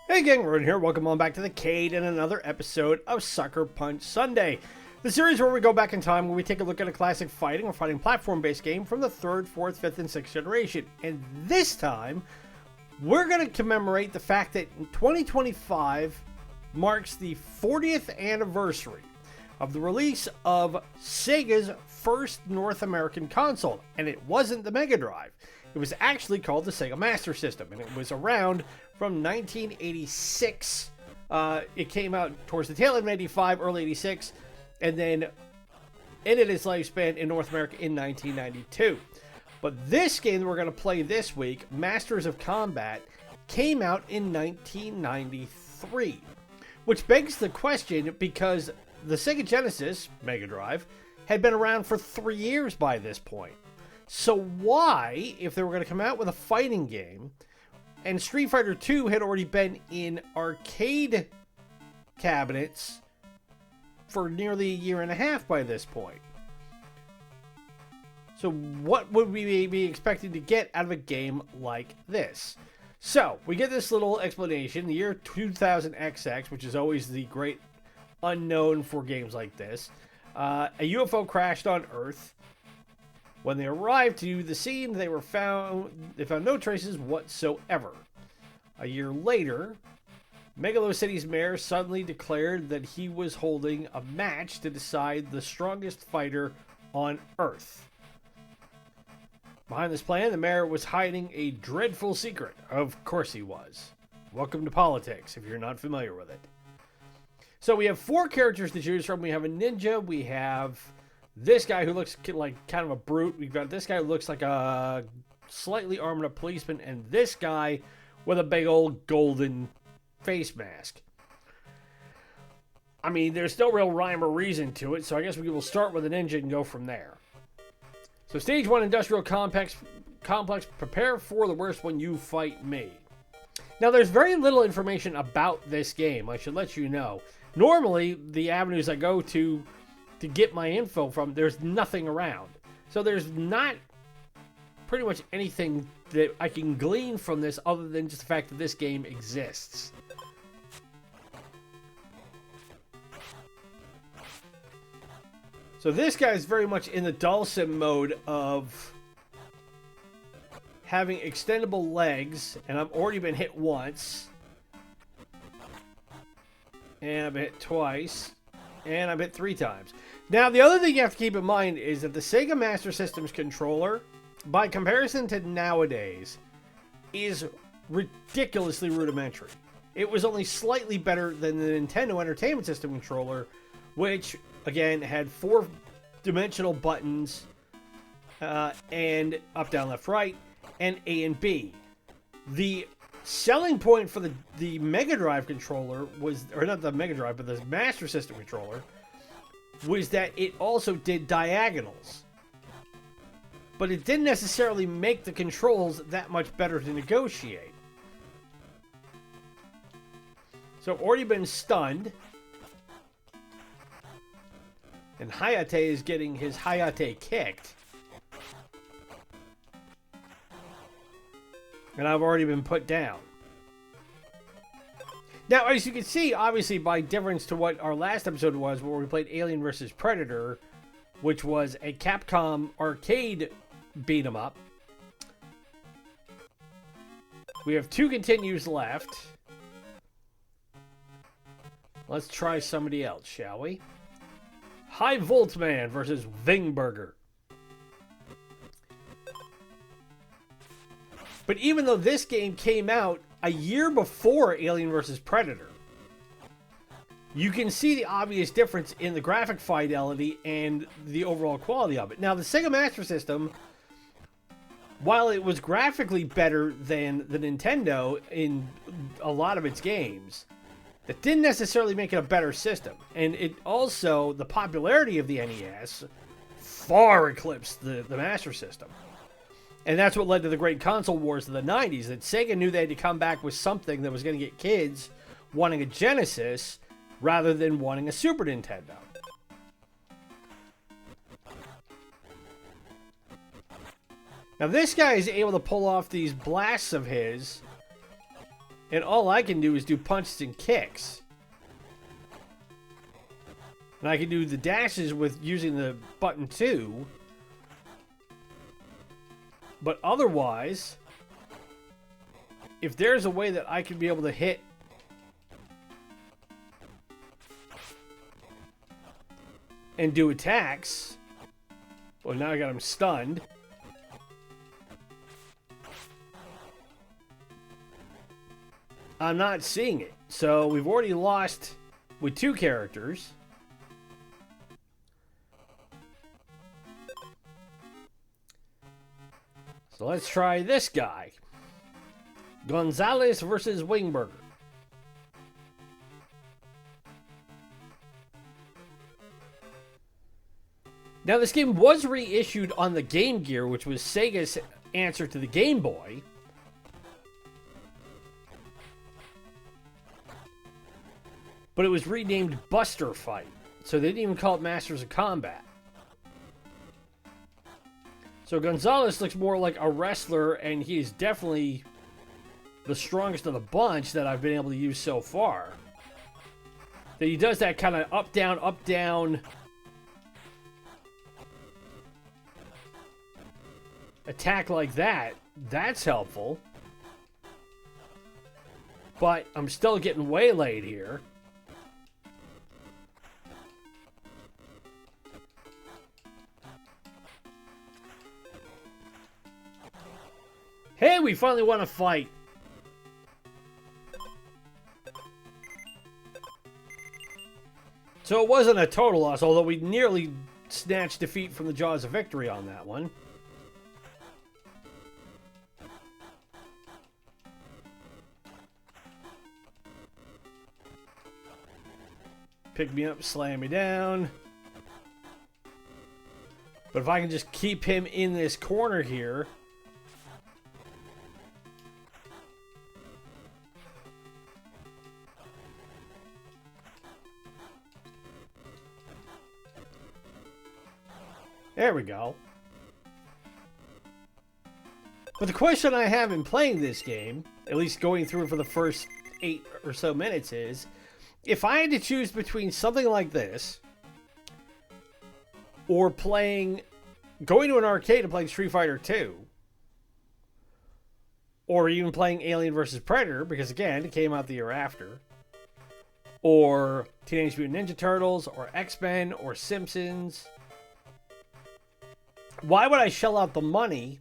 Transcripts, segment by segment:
Hey gang, Roden here. Welcome on back to the Cade and another episode of Suckerpunch Sunday. The series where we go back in time where we take a look at a classic fighting or fighting platform-based game from the 3rd, 4th, 5th, and 6th generation. And this time, we're going to commemorate the fact that 2025 marks the 40th anniversary of the release of Sega's first North American console. And it wasn't the MegaDrive. It was actually called the Sega Master System, and it was around from 1986. It came out towards the tail end of 85, early 86, and then ended its lifespan in North America in 1992. But this game that we're going to play this week, Masters of Combat, came out in 1993. Which begs the question, because the Sega Genesis, MegaDrive, had been around for 3 years by this point. So why, if they were going to come out with a fighting game, and Street Fighter II had already been in arcade cabinets for nearly a year and a half by this point? So what would we be expecting to get out of a game like this? So we get this little explanation. The year 2000XX, which is always the great unknown for games like this, a UFO crashed on Earth. When they arrived to the scene, they found no traces whatsoever. A year later, Megalo City's mayor suddenly declared that he was holding a match to decide the strongest fighter on Earth. Behind this plan, the mayor was hiding a dreadful secret. Of course he was. Welcome to politics, if you're not familiar with it. So we have 4 characters to choose from. We have a ninja, we have this guy who looks like kind of a brute. We've got this guy who looks like a slightly armored up policeman. And this guy with a big old golden face mask. I mean, there's no real rhyme or reason to it. So I guess we will start with a ninja and go from there. So stage 1, industrial complex. Prepare for the worst when you fight me. Now, there's very little information about this game. I should let you know. Normally, the avenues I go to get my info from, there's nothing around. So there's not pretty much anything that I can glean from this other than just the fact that this game exists. So this guy is very much in the Dhalsim mode of having extendable legs, and I've already been hit once. And I've been hit twice. And I've hit 3 times. Now, the other thing you have to keep in mind is that the Sega Master System's controller, by comparison to nowadays, is ridiculously rudimentary. It was only slightly better than the Nintendo Entertainment System controller, which, again, had 4-dimensional buttons, and up, down, left, right, and A and B. The selling point for the Mega Drive controller was, or not the Mega Drive, but the Master System controller, was that it also did diagonals. But it didn't necessarily make the controls that much better to negotiate. So I've already been stunned. And Hayate is getting his Hayate kicked. And I've already been put down. Now, as you can see, obviously, by difference to what our last episode was, where we played Alien vs. Predator, which was a Capcom arcade beat-em-up. We have 2 continues left. Let's try somebody else, shall we? High Volt Man versus Vingburger. But even though this game came out a year before Alien vs. Predator, you can see the obvious difference in the graphic fidelity and the overall quality of it. Now, the Sega Master System, while it was graphically better than the Nintendo in a lot of its games, that didn't necessarily make it a better system. And it also, the popularity of the NES far eclipsed the Master System. And that's what led to the great console wars of the 90s, that Sega knew they had to come back with something that was going to get kids wanting a Genesis rather than wanting a Super Nintendo. Now this guy is able to pull off these blasts of his And all I can do is do punches and kicks. And I can do the dashes with using the button 2. But otherwise, if there's a way that I can be able to hit and do attacks, well, now I got him stunned. I'm not seeing it. So we've already lost with 2 characters. So let's try this guy. Gonzalez versus Wingburger. Now this game was reissued on the Game Gear, which was Sega's answer to the Game Boy. But it was renamed Buster Fight. So they didn't even call it Masters of Combat. So Gonzalez looks more like a wrestler, and he is definitely the strongest of the bunch that I've been able to use so far. That he does that kind of up, down attack like that. That's helpful. But I'm still getting waylaid here. Hey, we finally won a fight. So it wasn't a total loss, although we nearly snatched defeat from the jaws of victory on that one. Pick me up, slam me down. But if I can just keep him in this corner here. There we go. But the question I have in playing this game, at least going through it for the first 8 or so minutes, is if I had to choose between something like this or going to an arcade and playing Street Fighter 2, or even playing Alien vs. Predator, because again, it came out the year after, or Teenage Mutant Ninja Turtles, or X-Men, or Simpsons, why would I shell out the money?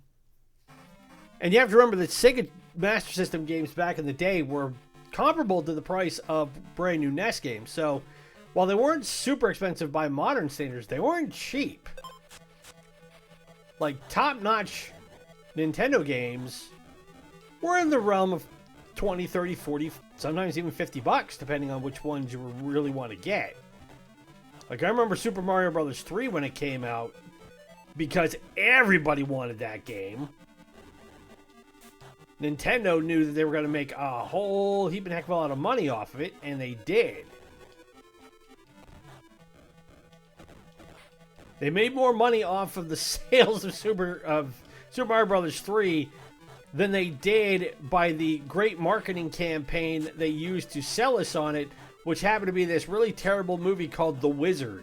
And you have to remember that Sega Master System games back in the day were comparable to the price of brand new NES games. So while they weren't super expensive by modern standards, they weren't cheap. Like top-notch Nintendo games were in the realm of 20, 30, 40, sometimes even $50, depending on which ones you really want to get. Like I remember Super Mario Bros. 3 when it came out, because everybody wanted that game. Nintendo knew that they were going to make a whole heap and heck of a lot of money off of it, and they did. They made more money off of the sales of Super Mario Bros. 3 than they did by the great marketing campaign they used to sell us on it, which happened to be this really terrible movie called The Wizard,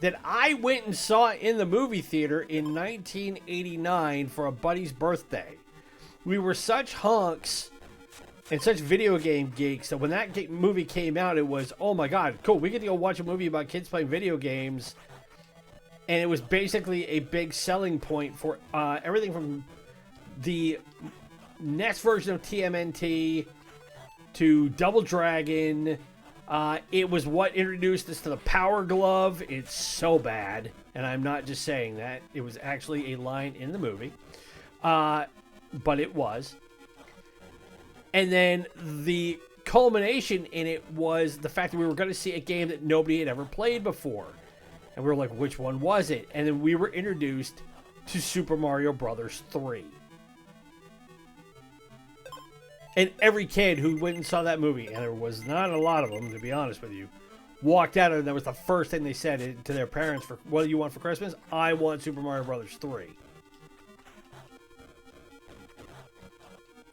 that I went and saw in the movie theater in 1989 for a buddy's birthday. We were such hunks and such video game geeks that when that movie came out, it was, oh my god, cool, we get to go watch a movie about kids playing video games. And it was basically a big selling point for everything from the NES version of TMNT to Double Dragon. It was what introduced us to the Power Glove. It's so bad, and I'm not just saying that. It was actually a line in the movie, but it was. And then the culmination in it was the fact that we were going to see a game that nobody had ever played before. And we were like, which one was it? And then we were introduced to Super Mario Bros. 3. And every kid who went and saw that movie, and there was not a lot of them, to be honest with you, walked out and that was the first thing they said to their parents for, what do you want for Christmas? I want Super Mario Bros. 3.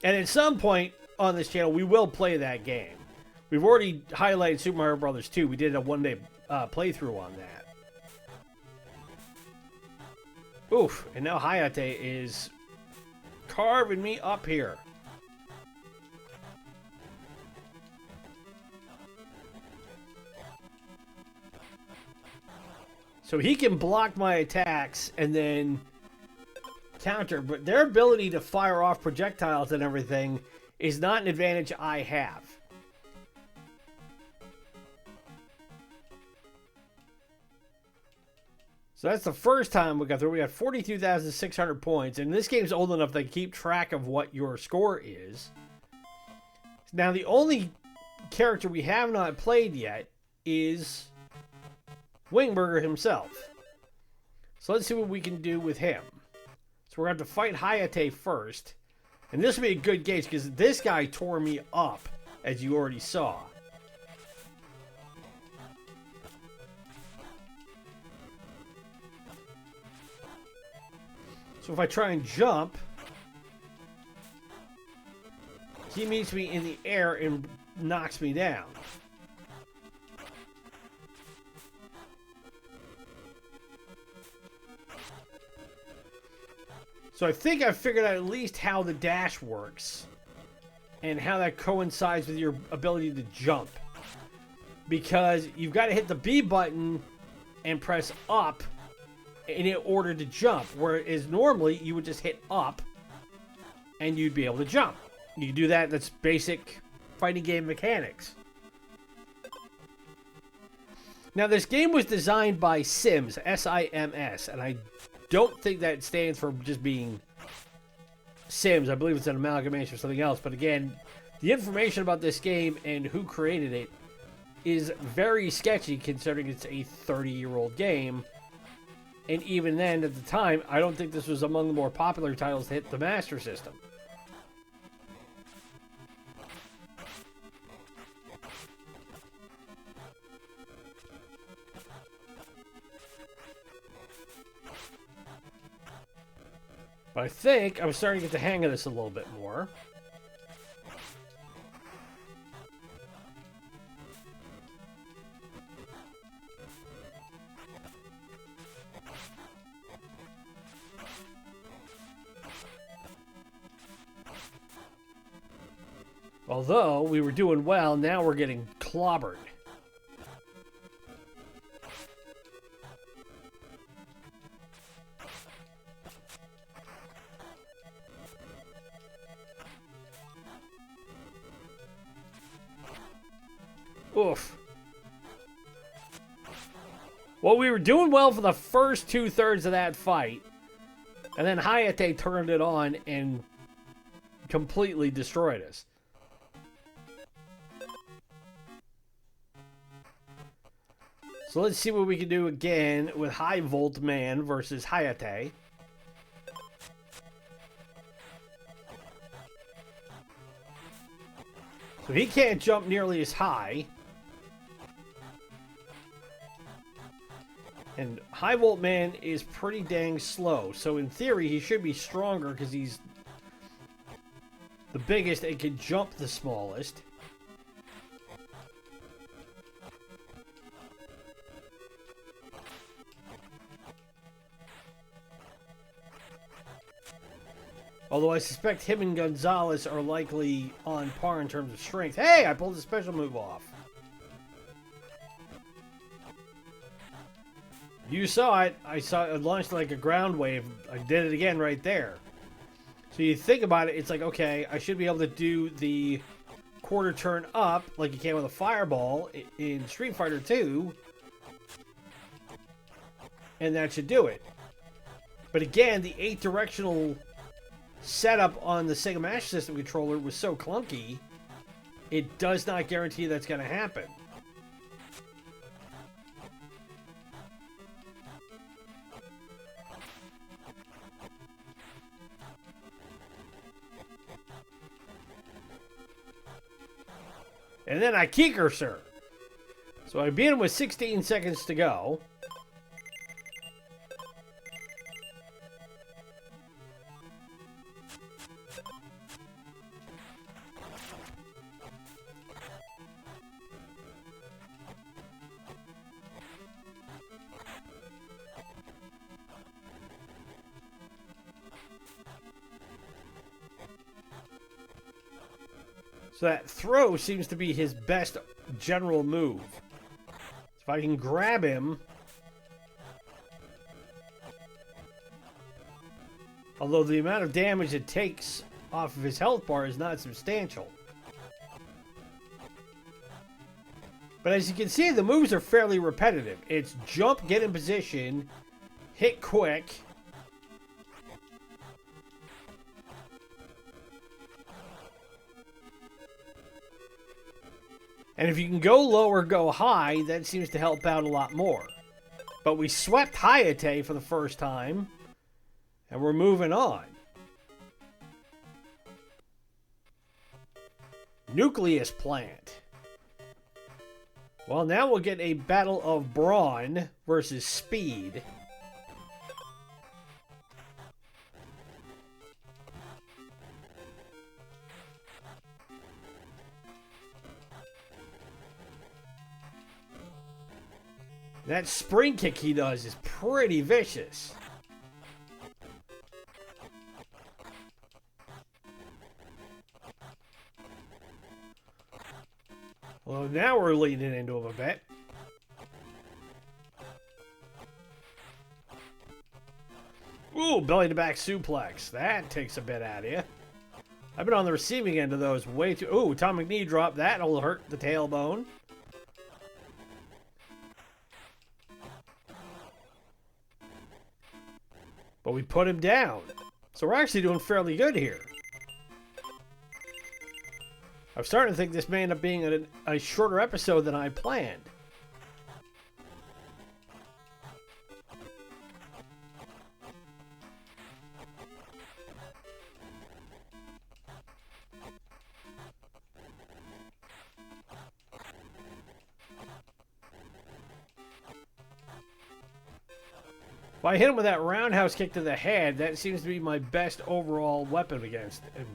And at some point, on this channel, we will play that game. We've already highlighted Super Mario Bros. 2. We did a one-day playthrough on that. Oof, and now Hayate is carving me up here. So he can block my attacks and then counter, but their ability to fire off projectiles and everything is not an advantage I have. So that's the first time we got through. We got 42,600 points, and this game's old enough to keep track of what your score is. Now, the only character we have not played yet is Wingburger himself. So let's see what we can do with him. So we're going to have to fight Hayate first. And this will be a good gauge, because this guy tore me up, as you already saw. So if I try and jump, he meets me in the air and knocks me down. So I think I've figured out at least how the dash works and how that coincides with your ability to jump. Because you've got to hit the B button and press up in order to jump, whereas normally you would just hit up and you'd be able to jump. You can do that. That's basic fighting game mechanics. Now, this game was designed by Sims, S-I-M-S, and I don't think that stands for just being Sims. I believe it's an amalgamation of something else. But again, the information about this game and who created it is very sketchy, considering it's a 30-year-old game. And even then, at the time, I don't think this was among the more popular titles to hit the Master System. But I think I'm starting to get the hang of this a little bit more. Although we were doing well, now we're getting clobbered. Oof. Well, we were doing well for the first 2/3 of that fight. And then Hayate turned it on and completely destroyed us. So let's see what we can do again with High Volt Man versus Hayate. So he can't jump nearly as high. And High Volt Man is pretty dang slow. So in theory, he should be stronger because he's the biggest and can jump the smallest. Although I suspect him and Gonzalez are likely on par in terms of strength. Hey, I pulled a special move off. You saw it. I saw it launched like a ground wave. I did it again right there. So you think about it, it's like, okay, I should be able to do the quarter turn up like you can with a fireball in Street Fighter 2. And that should do it. But again, the 8-directional setup on the Sega Master System controller was so clunky, it does not guarantee that's going to happen. And then I kicker, sir. So I beat him with 16 seconds to go. So that throw seems to be his best general move. If I can grab him... Although the amount of damage it takes off of his health bar is not substantial. But as you can see, the moves are fairly repetitive. It's jump, get in position, hit quick. And if you can go low or go high, that seems to help out a lot more. But we swept Hayate for the first time. And we're moving on. Nucleus Plant. Well, now we'll get a battle of brawn versus speed. That spring kick he does is pretty vicious. Well, now we're leaning into him a bit. Ooh, belly-to-back suplex. That takes a bit out of you. I've been on the receiving end of those way too... Ooh, atomic knee drop. That'll hurt the tailbone. But we put him down. So we're actually doing fairly good here. I'm starting to think this may end up being a shorter episode than I planned. If I hit him with that roundhouse kick to the head, that seems to be my best overall weapon against him.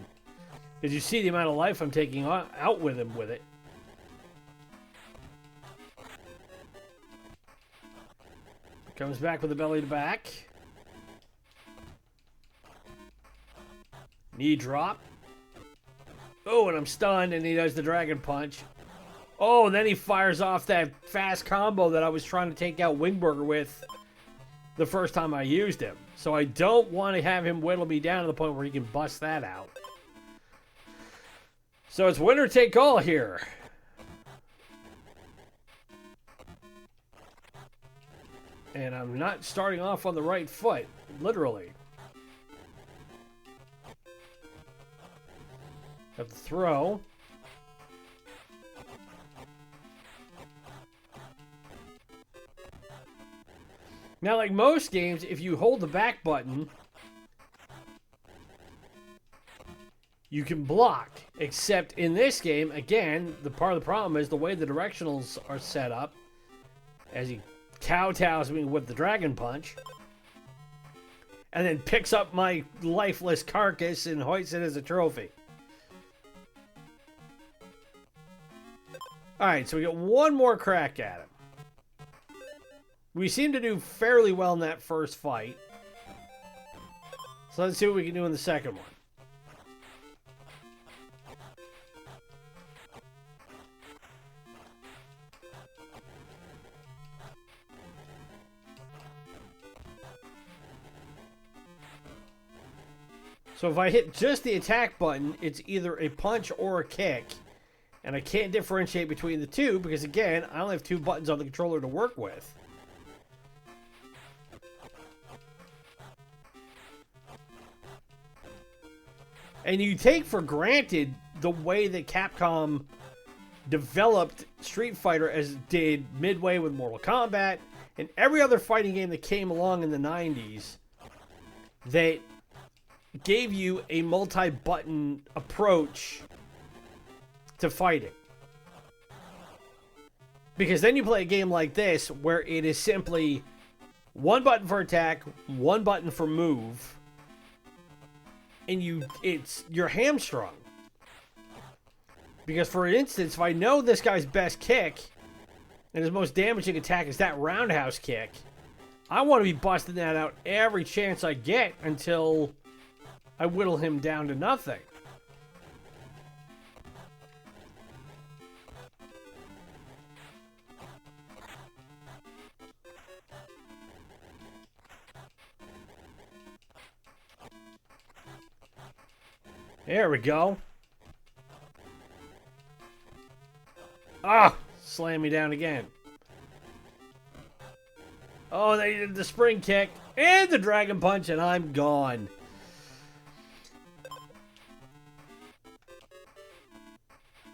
As you see the amount of life I'm taking out with him with it. Comes back with the belly to back. Knee drop. Oh, and I'm stunned, and he does the dragon punch. Oh, and then he fires off that fast combo that I was trying to take out Wingburger with the first time I used him. So I don't want to have him whittle me down to the point where he can bust that out. So it's winner take all here. And I'm not starting off on the right foot, literally. Got the throw. Now, like most games, if you hold the back button, you can block. Except in this game, again, the part of the problem is the way the directionals are set up. As he kowtows me with the dragon punch. And then picks up my lifeless carcass and hoists it as a trophy. Alright, so we got one more crack at him. We seem to do fairly well in that first fight. So let's see what we can do in the second one. So if I hit just the attack button, it's either a punch or a kick. And I can't differentiate between the two because, again, I only have two buttons on the controller to work with. And you take for granted the way that Capcom developed Street Fighter as it did Midway with Mortal Kombat and every other fighting game that came along in the 90s that gave you a multi-button approach to fighting. Because then you play a game like this where it is simply one button for attack, one button for move, and you're hamstrung. Because for instance, if I know this guy's best kick and his most damaging attack is that roundhouse kick, I want to be busting that out every chance I get until I whittle him down to nothing. There we go. Ah! Slam me down again. Oh, they did the spring kick and the dragon punch, and I'm gone.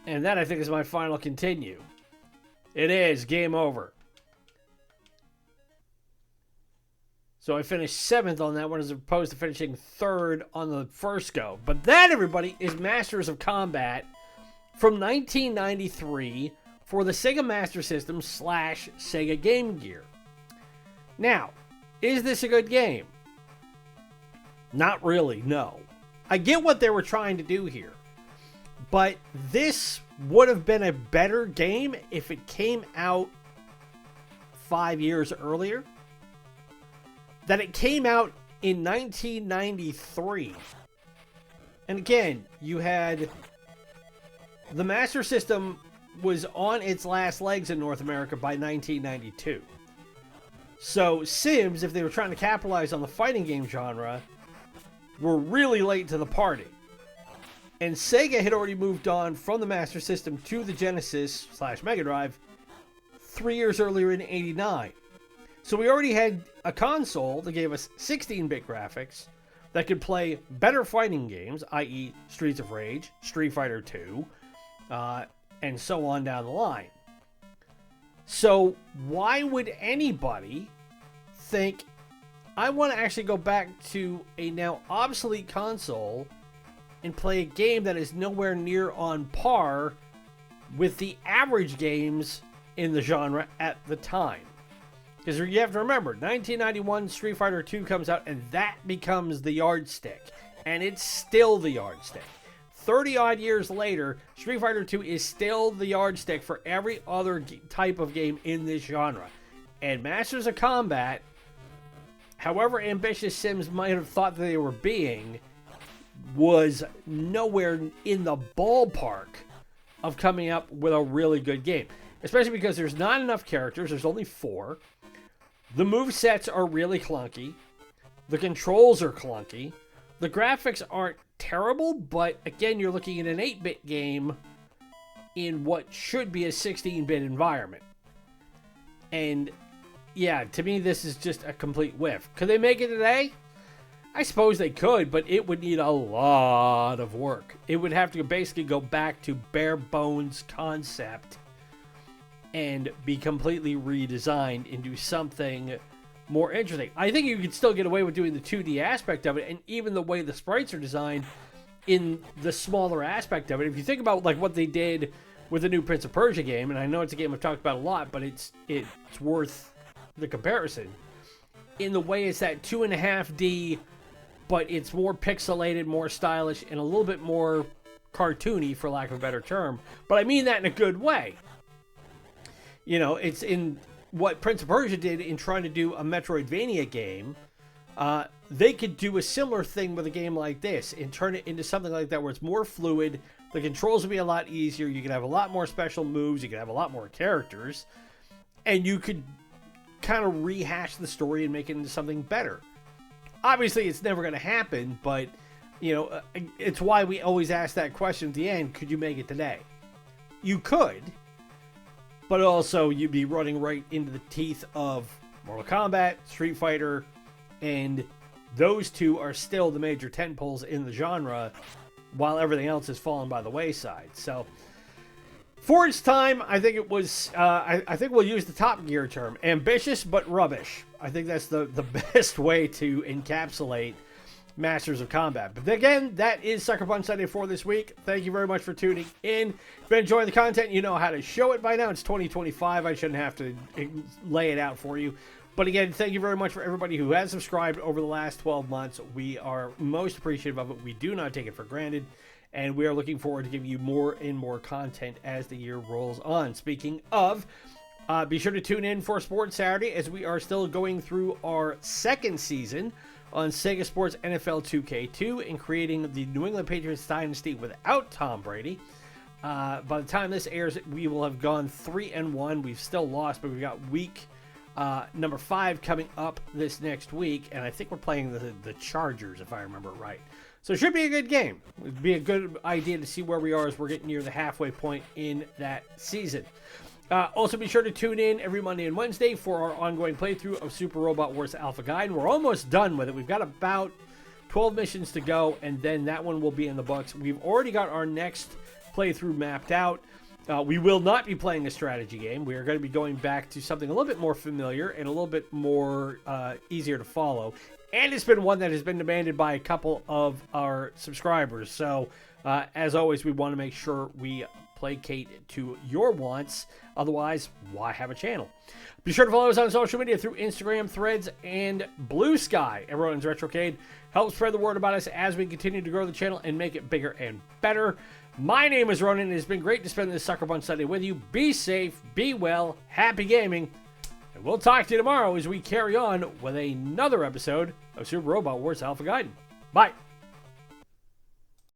And that, I think, is my final continue. It is. Game over. So I finished 7th on that one as opposed to finishing 3rd on the first go. But that, everybody, is Masters of Combat from 1993 for the Sega Master System / Sega Game Gear. Now, is this a good game? Not really, no. I get what they were trying to do here. But this would have been a better game if it came out 5 years earlier. That it came out in 1993. And again, you had the Master System was on its last legs in North America by 1992. So Sims, if they were trying to capitalize on the fighting game genre, were really late to the party. And Sega had already moved on from the Master System to the Genesis / MegaDrive 3 years earlier in '89. So we already had a console that gave us 16-bit graphics that could play better fighting games, i.e. Streets of Rage, Street Fighter 2, and so on down the line. So why would anybody think, I want to actually go back to a now obsolete console and play a game that is nowhere near on par with the average games in the genre at the time? Because you have to remember, 1991 Street Fighter 2 comes out and that becomes the yardstick. And it's still the yardstick. 30-odd years later, Street Fighter 2 is still the yardstick for every other type of game in this genre. And Masters of Combat, however ambitious Sims might have thought that they were being, was nowhere in the ballpark of coming up with a really good game. Especially because there's not enough characters, there's only 4. The movesets are really clunky. The controls are clunky. The graphics aren't terrible, but again, you're looking at an 8-bit game in what should be a 16-bit environment. And yeah, to me, this is just a complete whiff. Could they make it today? I suppose they could, but it would need a lot of work. It would have to basically go back to bare bones concept and be completely redesigned into something more interesting. I think you could still get away with doing the 2D aspect of it, and even the way the sprites are designed in the smaller aspect of it. If you think about like what they did with the new Prince of Persia game, and I know it's a game I've talked about a lot, but it's worth the comparison. In the way it's that 2.5D, but it's more pixelated, more stylish, and a little bit more cartoony, for lack of a better term. But I mean that in a good way. You know, it's in what Prince of Persia did in trying to do a Metroidvania game. They could do a similar thing with a game like this and turn it into something like that where it's more fluid. The controls would be a lot easier. You could have a lot more special moves. You could have a lot more characters. And you could kind of rehash the story and make it into something better. Obviously, it's never going to happen, but, you know, it's why we always ask that question at the end, could you make it today? You could. But also, you'd be running right into the teeth of Mortal Kombat, Street Fighter, and those two are still the major tentpoles in the genre, while everything else has fallen by the wayside. So, for its time, I think it was, I think we'll use the Top Gear term, ambitious but rubbish. I think that's the best way to encapsulate Masters of Combat. But again, that is Suckerpunch Sunday for this week. Thank you very much for tuning in. If you've been enjoying the content, you know how to show it by now. It's 2025. I shouldn't have to lay it out for you. But again, thank you very much for everybody who has subscribed over the last 12 months. We are most appreciative of it. We do not take it for granted. And we are looking forward to giving you more and more content as the year rolls on. Speaking of, be sure to tune in for Sports Saturday as we are still going through our second season on Sega Sports NFL 2K2 and creating the New England Patriots dynasty without Tom Brady. By the time this airs, we will have gone 3-1. We've still lost, but we've got week number 5 coming up this next week, and I think we're playing the Chargers, if I remember right. So it should be a good game. It'd be a good idea to see where we are as we're getting near the halfway point in that season. Also, be sure to tune in every Monday and Wednesday for our ongoing playthrough of Super Robot Wars Alpha Guide. And we're almost done with it. We've got about 12 missions to go, and then that one will be in the books. We've already got our next playthrough mapped out. We will not be playing a strategy game. We are going to be going back to something a little bit more familiar and a little bit more easier to follow. And it's been one that has been demanded by a couple of our subscribers. So, as always, we want to make sure we placate to your wants. Otherwise, why have a channel? Be sure to follow us on social media through Instagram, Threads, and Blue Sky. Everyone's Retrocade. Help spread the word about us as we continue to grow the channel and make it bigger and better. My name is Ronan. It has been great to spend this Suckerpunch Sunday with you. Be safe, be well, happy gaming. And we'll talk to you tomorrow as we carry on with another episode of Super Robot Wars Alpha Gaiden. Bye.